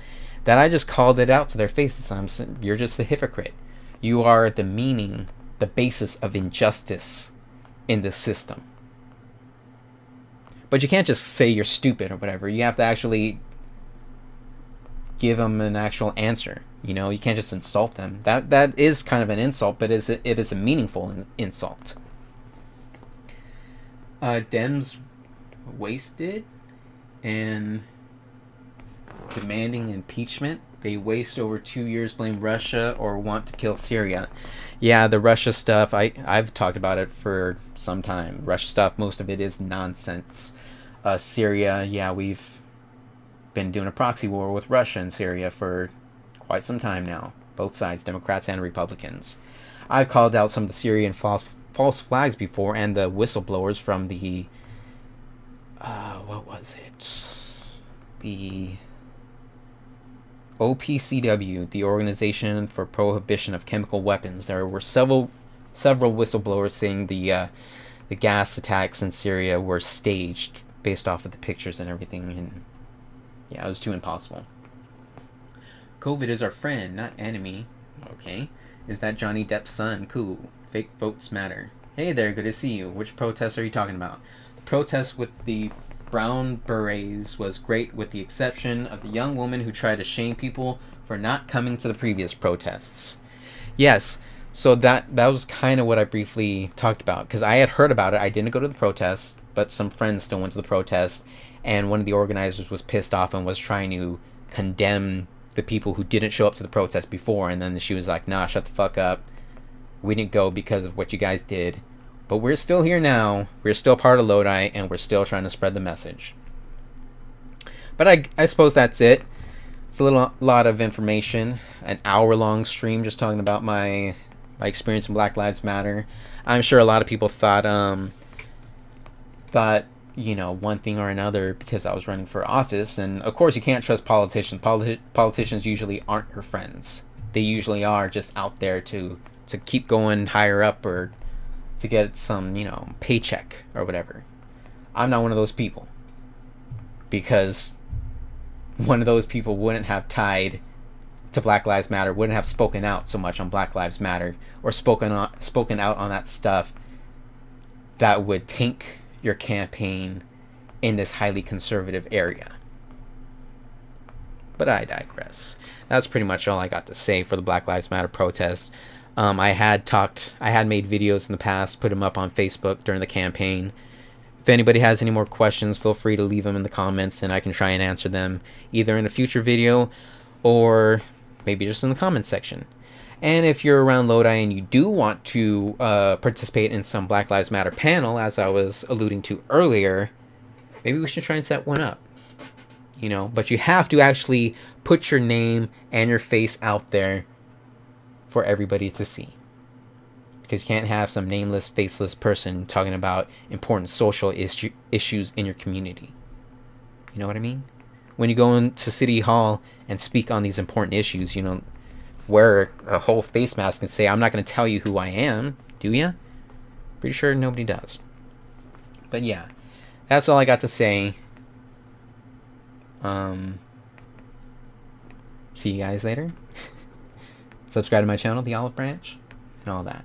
that I just called it out to their faces. I'm saying, you're just a hypocrite. You are the meaning, the basis of injustice in this system. But you can't just say you're stupid or whatever. You have to actually give them an actual answer. You know, you can't just insult them. That is kind of an insult, but it is a meaningful insult. Dems wasted and demanding impeachment. They waste over 2 years, blame Russia, or want to kill Syria. Yeah, the Russia stuff, I've talked about it for some time. Russia stuff, most of it is nonsense. Syria, yeah, we've been doing a proxy war with Russia and Syria for quite some time now. Both sides, Democrats and Republicans. I've called out some of the Syrian false flags before, and the whistleblowers from the what was it? The OPCW, the Organization for Prohibition of Chemical Weapons. There were several whistleblowers saying the gas attacks in Syria were staged based off of the pictures and everything, and yeah, it was too impossible. COVID is our friend, not enemy. Okay. Is that Johnny Depp's son? Cool. Fake votes matter. Hey there, good to see you. Which protests are you talking about? The protest with the brown berets was great, with the exception of the young woman who tried to shame people for not coming to the previous protests. Yes, so that was kind of what I briefly talked about, because I had heard about it. I didn't go to the protest, but some friends still went to the protest, and one of the organizers was pissed off and was trying to condemn the people who didn't show up to the protest before, and then she was like, nah, shut the fuck up. We didn't go because of what you guys did. But we're still here now. We're still part of Lodi, and we're still trying to spread the message. But I suppose that's it. It's a lot of information. An hour-long stream just talking about my experience in Black Lives Matter. I'm sure a lot of people thought, you know, one thing or another because I was running for office. And, of course, you can't trust politicians. Politicians usually aren't your friends. They usually are just out there to keep going higher up or to get some, you know, paycheck or whatever. I'm not one of those people, because one of those people wouldn't have tied to Black Lives Matter, wouldn't have spoken out so much on Black Lives Matter, or spoken out on that stuff that would tank your campaign in this highly conservative area. But I digress. That's pretty much all I got to say for the Black Lives Matter protest. I had made videos in the past, put them up on Facebook during the campaign. If anybody has any more questions, feel free to leave them in the comments, and I can try and answer them either in a future video or maybe just in the comments section. And if you're around Lodi and you do want to participate in some Black Lives Matter panel, as I was alluding to earlier, maybe we should try and set one up. You know, but you have to actually put your name and your face out there for everybody to see, because you can't have some nameless, faceless person talking about important social issues in your community. You know what I mean? When you go into City Hall and speak on these important issues, you know, wear a whole face mask and say, I'm not going to tell you who I am, do ya? Pretty sure nobody does. But yeah, that's all I got to say. See you guys later. Subscribe to my channel, The Olive Branch, and all that.